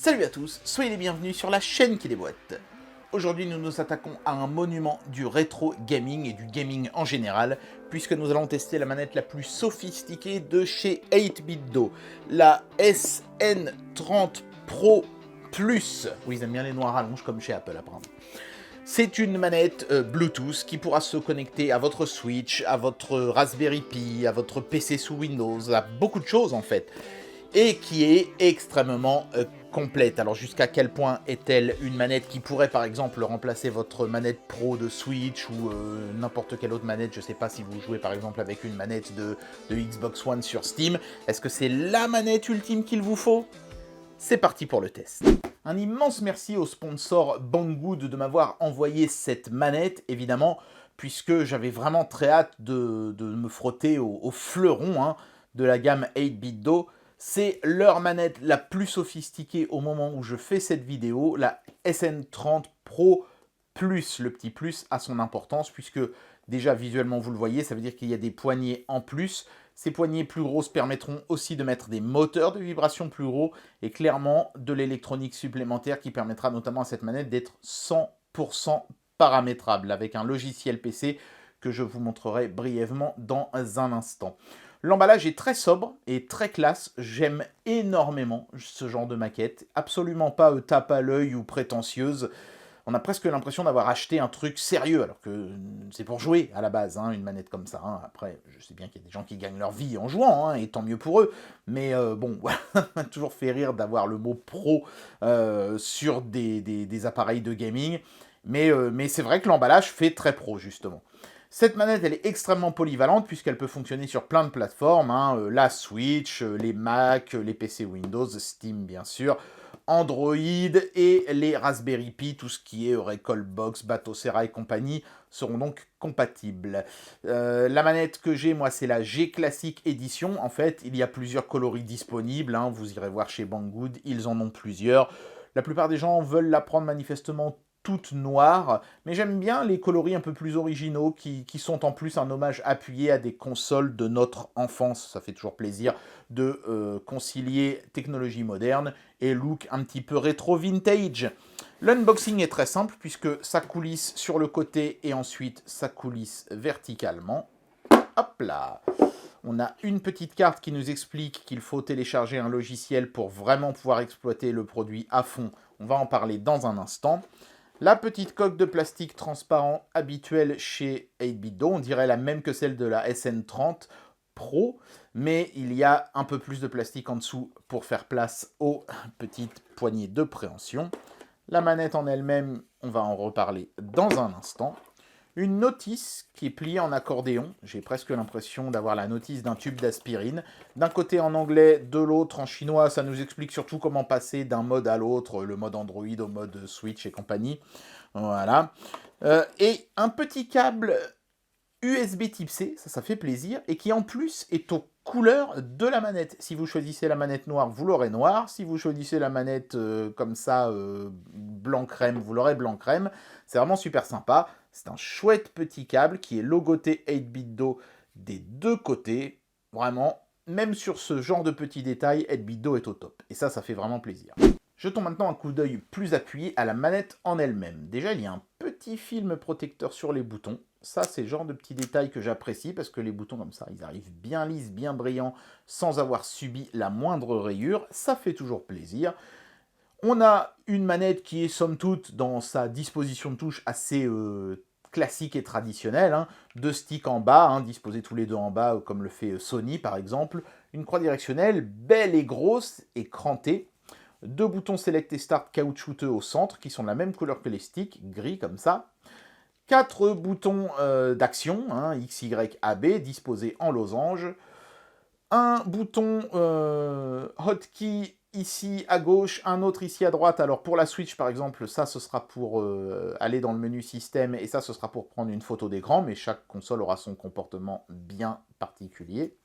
Salut à tous, soyez les bienvenus sur la chaîne qui déboîte. Aujourd'hui nous nous attaquons à un monument du rétro gaming et du gaming en général, puisque nous allons tester la manette la plus sophistiquée de chez 8BitDo, la SN30 Pro Plus. Oui, ils aiment bien les noirs rallonges comme chez Apple apparemment. C'est une manette Bluetooth qui pourra se connecter à votre Switch, à votre Raspberry Pi, à votre PC sous Windows, à beaucoup de choses en fait. Et qui est extrêmement complète. Alors jusqu'à quel point est-elle une manette qui pourrait par exemple remplacer votre manette Pro de Switch ou n'importe quelle autre manette, je sais pas si vous jouez par exemple avec une manette de Xbox One sur Steam. Est-ce que c'est la manette ultime qu'il vous faut? C'est parti pour le test. Un immense merci au sponsor Banggood de m'avoir envoyé cette manette, évidemment, puisque j'avais vraiment très hâte de me frotter au fleuron de la gamme 8BitDo. C'est leur manette la plus sophistiquée au moment où je fais cette vidéo, la SN30 Pro Plus. Le petit plus a son importance puisque déjà visuellement vous le voyez, ça veut dire qu'il y a des poignées en plus. Ces poignées plus grosses permettront aussi de mettre des moteurs de vibration plus gros et clairement de l'électronique supplémentaire qui permettra notamment à cette manette d'être 100% paramétrable avec un logiciel PC que je vous montrerai brièvement dans un instant. L'emballage est très sobre et très classe, j'aime énormément ce genre de maquette, absolument pas tape à l'œil ou prétentieuse. On a presque l'impression d'avoir acheté un truc sérieux, alors que c'est pour jouer à la base, une manette comme ça. Après, je sais bien qu'il y a des gens qui gagnent leur vie en jouant, et tant mieux pour eux, mais bon, ça m'a toujours fait rire d'avoir le mot pro sur des appareils de gaming, mais c'est vrai que l'emballage fait très pro, justement. Cette manette, elle est extrêmement polyvalente puisqu'elle peut fonctionner sur plein de plateformes, la Switch, les Mac, les PC Windows, Steam bien sûr, Android et les Raspberry Pi, tout ce qui est Recalbox, Batocera et compagnie seront donc compatibles. La manette que j'ai, moi, c'est la G Classic Edition. En fait, il y a plusieurs coloris disponibles, vous irez voir chez Banggood, ils en ont plusieurs. La plupart des gens veulent la prendre manifestement toute noire, mais j'aime bien les coloris un peu plus originaux qui sont en plus un hommage appuyé à des consoles de notre enfance. Ça fait toujours plaisir de concilier technologie moderne et look un petit peu rétro vintage. L'unboxing est très simple puisque ça coulisse sur le côté et ensuite ça coulisse verticalement. Hop là! On a une petite carte qui nous explique qu'il faut télécharger un logiciel pour vraiment pouvoir exploiter le produit à fond. On va en parler dans un instant. La petite coque de plastique transparent habituelle chez 8BitDo, on dirait la même que celle de la SN30 Pro, mais il y a un peu plus de plastique en dessous pour faire place aux petites poignées de préhension. La manette en elle-même, on va en reparler dans un instant. Une notice qui est pliée en accordéon. J'ai presque l'impression d'avoir la notice d'un tube d'aspirine. D'un côté en anglais, de l'autre en chinois. Ça nous explique surtout comment passer d'un mode à l'autre, le mode Android au mode Switch et compagnie. Voilà. Et un petit câble USB type C, ça fait plaisir, et qui en plus est aux couleurs de la manette. Si vous choisissez la manette noire, vous l'aurez noire. Si vous choisissez la manette comme ça, blanc crème, vous l'aurez blanc crème. C'est vraiment super sympa. C'est un chouette petit câble qui est logoté 8BitDo des deux côtés. Vraiment, même sur ce genre de petits détails, 8BitDo est au top. Et ça fait vraiment plaisir. Jetons maintenant un coup d'œil plus appuyé à la manette en elle-même. Déjà, il y a un petit film protecteur sur les boutons. Ça, c'est le genre de petits détails que j'apprécie parce que les boutons comme ça, ils arrivent bien lisses, bien brillants, sans avoir subi la moindre rayure. Ça fait toujours plaisir. On a une manette qui est somme toute dans sa disposition de touche assez classique et traditionnelle. Deux sticks en bas, disposés tous les deux en bas, comme le fait Sony par exemple. Une croix directionnelle belle et grosse et crantée. Deux boutons Select et Start caoutchouteux au centre, qui sont de la même couleur que les sticks, gris comme ça. 4 boutons d'action, X, Y, A, B, disposés en losange. Un bouton hotkey ici à gauche, un autre ici à droite. Alors pour la Switch par exemple, ça ce sera pour aller dans le menu système et ça ce sera pour prendre une photo d'écran, mais chaque console aura son comportement bien particulier.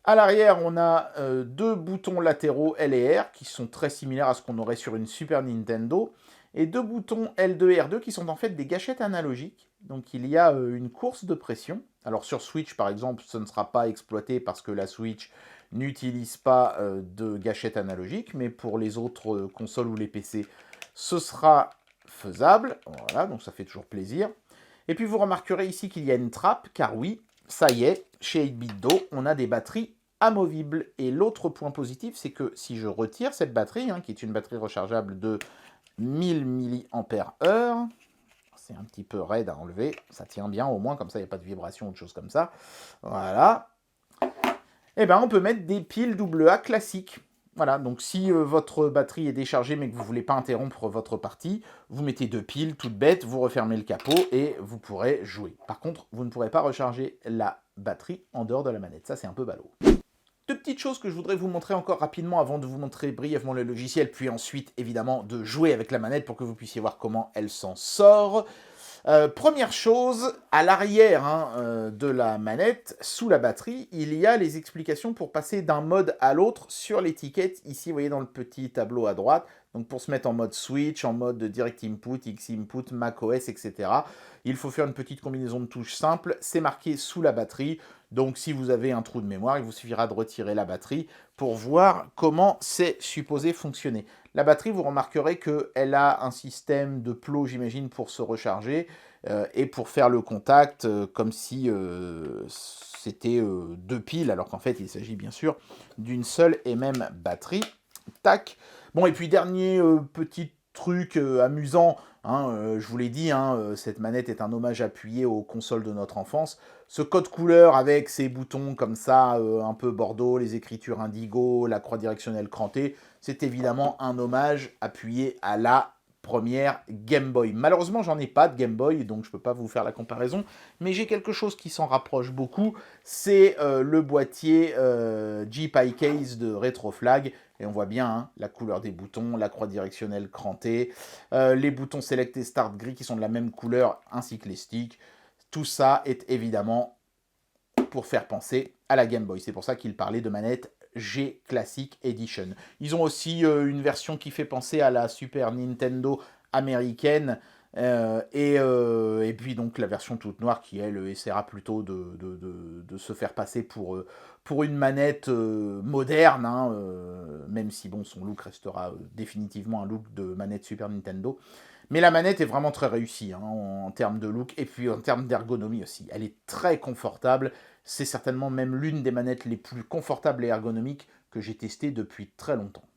À l'arrière, on a deux boutons latéraux L et R qui sont très similaires à ce qu'on aurait sur une Super Nintendo. Et deux boutons L2 et R2 qui sont en fait des gâchettes analogiques. Donc il y a une course de pression. Alors sur Switch par exemple, ce ne sera pas exploité parce que la Switch n'utilise pas de gâchette analogique, mais pour les autres consoles ou les PC, ce sera faisable. Voilà, donc ça fait toujours plaisir. Et puis vous remarquerez ici qu'il y a une trappe, car oui, ça y est, chez 8BitDo, on a des batteries amovibles. Et l'autre point positif, c'est que si je retire cette batterie, qui est une batterie rechargeable de 1000 mAh, c'est un petit peu raide à enlever, ça tient bien au moins, comme ça il n'y a pas de vibration ou de choses comme ça. Voilà. Et ben on peut mettre des piles AA classiques. Voilà, donc si votre batterie est déchargée mais que vous ne voulez pas interrompre votre partie, vous mettez 2 piles toutes bêtes, vous refermez le capot et vous pourrez jouer. Par contre, vous ne pourrez pas recharger la batterie en dehors de la manette, ça c'est un peu ballot. Deux petites choses que je voudrais vous montrer encore rapidement avant de vous montrer brièvement le logiciel, puis ensuite évidemment de jouer avec la manette pour que vous puissiez voir comment elle s'en sort. Première chose, à l'arrière de la manette, sous la batterie, il y a les explications pour passer d'un mode à l'autre sur l'étiquette, ici vous voyez dans le petit tableau à droite, donc pour se mettre en mode switch, en mode direct input, X input, macOS, etc. Il faut faire une petite combinaison de touches simple, c'est marqué sous la batterie, donc si vous avez un trou de mémoire, il vous suffira de retirer la batterie pour voir comment c'est supposé fonctionner. La batterie, vous remarquerez qu'elle a un système de plot, j'imagine, pour se recharger et pour faire le contact, comme si c'était 2 piles, alors qu'en fait, il s'agit bien sûr d'une seule et même batterie. Tac. Bon, et puis dernier petit truc amusant, je vous l'ai dit, cette manette est un hommage appuyé aux consoles de notre enfance. Ce code couleur avec ces boutons comme ça, un peu bordeaux, les écritures indigo, la croix directionnelle crantée, c'est évidemment un hommage appuyé à la première Game Boy. Malheureusement, j'en ai pas de Game Boy, donc je ne peux pas vous faire la comparaison, mais j'ai quelque chose qui s'en rapproche beaucoup, c'est le boîtier G-Pie Case de Retroflag, et on voit bien la couleur des boutons, la croix directionnelle crantée, les boutons Select et Start gris qui sont de la même couleur, ainsi que les sticks. Tout ça est évidemment pour faire penser à la Game Boy. C'est pour ça qu'ils parlaient de manette G Classic Edition. Ils ont aussi une version qui fait penser à la Super Nintendo américaine. Et puis donc la version toute noire qui, elle, essaiera plutôt de se faire passer pour une manette moderne, même si bon, son look restera définitivement un look de manette Super Nintendo. Mais la manette est vraiment très réussie en termes de look et puis en termes d'ergonomie aussi. Elle est très confortable. C'est certainement même l'une des manettes les plus confortables et ergonomiques que j'ai testées depuis très longtemps.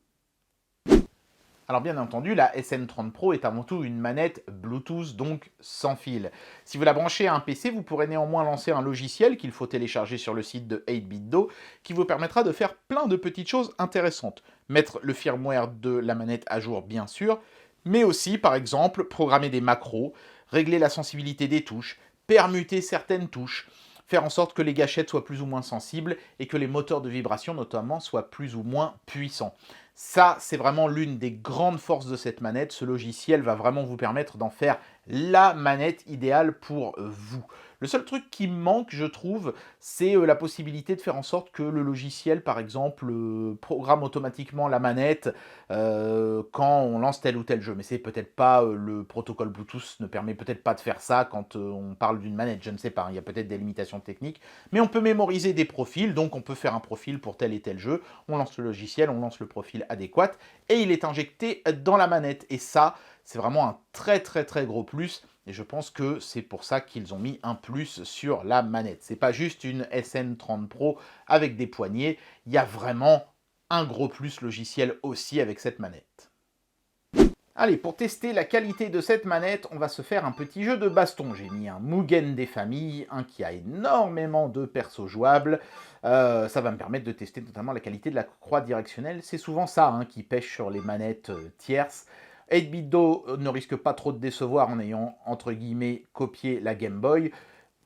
Alors bien entendu, la SN30 Pro est avant tout une manette Bluetooth, donc sans fil. Si vous la branchez à un PC, vous pourrez néanmoins lancer un logiciel qu'il faut télécharger sur le site de 8BitDo, qui vous permettra de faire plein de petites choses intéressantes. Mettre le firmware de la manette à jour, bien sûr, mais aussi, par exemple, programmer des macros, régler la sensibilité des touches, permuter certaines touches, faire en sorte que les gâchettes soient plus ou moins sensibles et que les moteurs de vibration, notamment, soient plus ou moins puissants. Ça, c'est vraiment l'une des grandes forces de cette manette. Ce logiciel va vraiment vous permettre d'en faire la manette idéale pour vous. Le seul truc qui manque, je trouve, c'est la possibilité de faire en sorte que le logiciel, par exemple, programme automatiquement la manette quand on lance tel ou tel jeu. Mais c'est peut-être pas, le protocole Bluetooth ne permet peut-être pas de faire ça quand on parle d'une manette, je ne sais pas, il y a peut-être des limitations techniques. Mais on peut mémoriser des profils, donc on peut faire un profil pour tel et tel jeu. On lance le logiciel, on lance le profil adéquat, et il est injecté dans la manette. Et ça, c'est vraiment un très très très gros plus. Et je pense que c'est pour ça qu'ils ont mis un plus sur la manette. C'est pas juste une SN30 Pro avec des poignées. Il y a vraiment un gros plus logiciel aussi avec cette manette. Allez, pour tester la qualité de cette manette, on va se faire un petit jeu de baston. J'ai mis un Mugen des familles, qui a énormément de persos jouables. Ça va me permettre de tester notamment la qualité de la croix directionnelle. C'est souvent ça qui pêche sur les manettes tierces. 8BitDo ne risque pas trop de décevoir en ayant, entre guillemets, copié la Game Boy,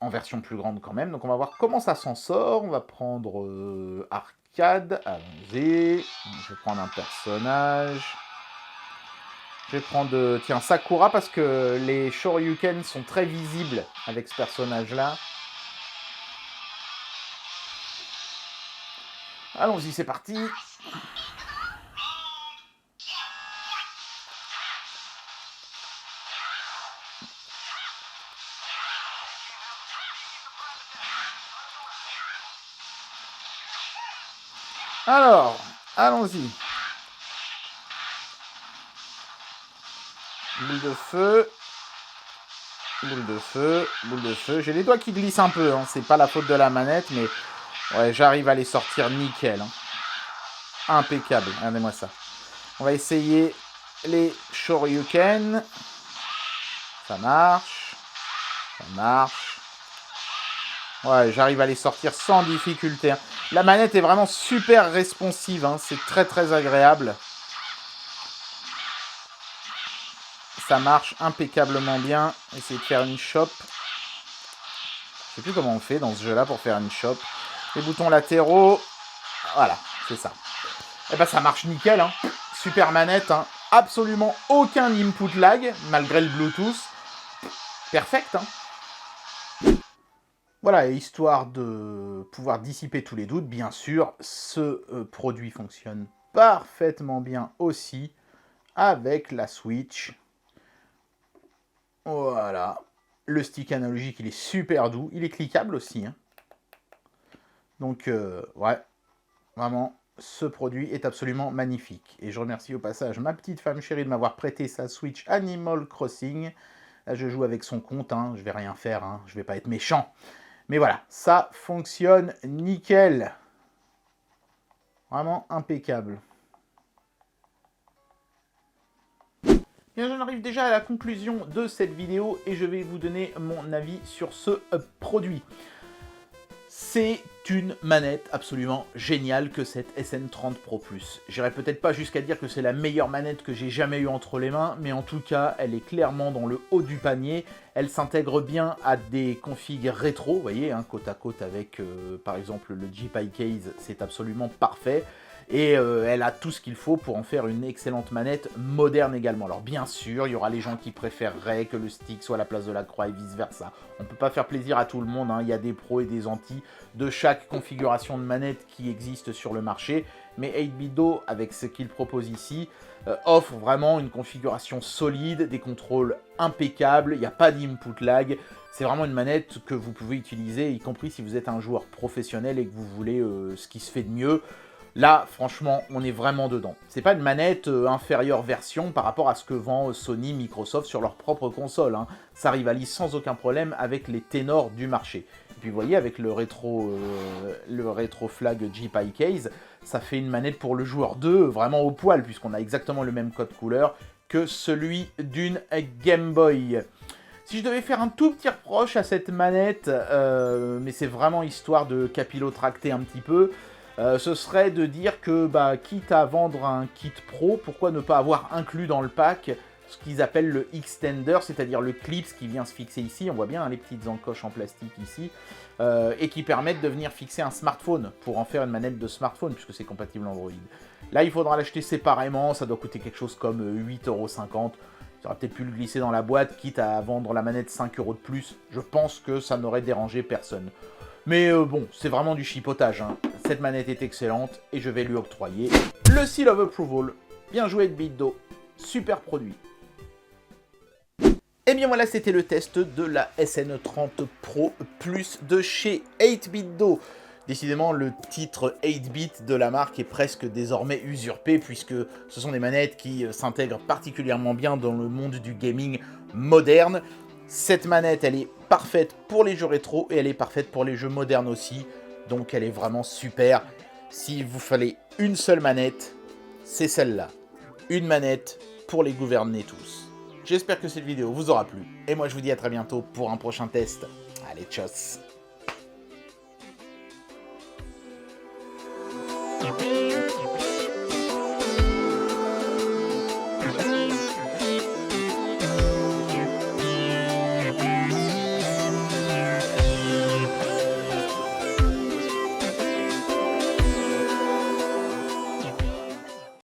en version plus grande quand même. Donc on va voir comment ça s'en sort. On va prendre arcade, allons-y. Je vais prendre un personnage. Je vais prendre, tiens, Sakura, parce que les Shoryuken sont très visibles avec ce personnage-là. Allons-y, c'est parti. Alors, allons-y. Boule de feu. Boule de feu. Boule de feu. J'ai les doigts qui glissent un peu. Hein. C'est pas la faute de la manette, mais ouais, j'arrive à les sortir nickel. Hein. Impeccable. Regardez-moi ça. On va essayer les Shoryuken. Ça marche. Ça marche. Ouais, j'arrive à les sortir sans difficulté. Hein. La manette est vraiment super responsive. Hein. C'est très très agréable. Ça marche impeccablement bien. Essayer de faire une chope. Je sais plus comment on fait dans ce jeu-là pour faire une chope. Les boutons latéraux. Voilà, c'est ça. Et ben ça marche nickel. Hein. Super manette. Hein. Absolument aucun input lag, malgré le Bluetooth. Perfect. Hein. Voilà, et histoire de pouvoir dissiper tous les doutes, bien sûr, ce produit fonctionne parfaitement bien aussi avec la Switch. Voilà. Le stick analogique, il est super doux. Il est cliquable aussi. Hein. Donc, ouais, vraiment, ce produit est absolument magnifique. Et je remercie au passage ma petite femme chérie de m'avoir prêté sa Switch Animal Crossing. Là, je joue avec son compte. Hein. Je vais rien faire. Hein. Je vais pas être méchant. Mais voilà, ça fonctionne nickel. Vraiment impeccable. Bien, j'en arrive déjà à la conclusion de cette vidéo et je vais vous donner mon avis sur ce produit. C'est une manette absolument géniale que cette SN30 Pro Plus. J'irai peut-être pas jusqu'à dire que c'est la meilleure manette que j'ai jamais eue entre les mains, mais en tout cas, elle est clairement dans le haut du panier. Elle s'intègre bien à des configs rétro, vous voyez, hein, côte à côte avec, par exemple, le G-Pi Case, c'est absolument parfait. Et elle a tout ce qu'il faut pour en faire une excellente manette moderne également. Alors bien sûr, il y aura les gens qui préféreraient que le stick soit à la place de la croix et vice versa. On ne peut pas faire plaisir à tout le monde, hein. Il y a des pros et des antis de chaque configuration de manette qui existe sur le marché. Mais 8BitDo, avec ce qu'il propose ici, offre vraiment une configuration solide, des contrôles impeccables, il n'y a pas d'input lag. C'est vraiment une manette que vous pouvez utiliser, y compris si vous êtes un joueur professionnel et que vous voulez ce qui se fait de mieux. Là, franchement, on est vraiment dedans. C'est pas une manette inférieure version par rapport à ce que vend Sony, Microsoft sur leur propre console. Hein. Ça rivalise sans aucun problème avec les ténors du marché. Et puis vous voyez, avec le rétro flag G-Pi Case, ça fait une manette pour le joueur 2 vraiment au poil, puisqu'on a exactement le même code couleur que celui d'une Game Boy. Si je devais faire un tout petit reproche à cette manette, mais c'est vraiment histoire de capillotracter un petit peu, ce serait de dire que, quitte à vendre un kit pro, pourquoi ne pas avoir inclus dans le pack ce qu'ils appellent le extender, c'est-à-dire le clip qui vient se fixer ici, on voit bien hein, les petites encoches en plastique ici, et qui permettent de venir fixer un smartphone pour en faire une manette de smartphone, puisque c'est compatible Android. Là, il faudra l'acheter séparément, ça doit coûter quelque chose comme 8,50 €. Ça aurait peut-être pu le glisser dans la boîte, quitte à vendre la manette 5 € de plus. Je pense que ça n'aurait dérangé personne. Mais bon, c'est vraiment du chipotage. Hein. Cette manette est excellente et je vais lui octroyer le Seal of Approval. Bien joué 8BitDo, super produit. Et bien voilà, c'était le test de la SN30 Pro Plus de chez 8BitDo. Décidément, le titre 8-bit de la marque est presque désormais usurpé, puisque ce sont des manettes qui s'intègrent particulièrement bien dans le monde du gaming moderne. Cette manette, elle est parfaite pour les jeux rétro et elle est parfaite pour les jeux modernes aussi. Donc elle est vraiment super. S'il vous fallait une seule manette, c'est celle-là. Une manette pour les gouverner tous. J'espère que cette vidéo vous aura plu. Et moi je vous dis à très bientôt pour un prochain test. Allez, tchuss.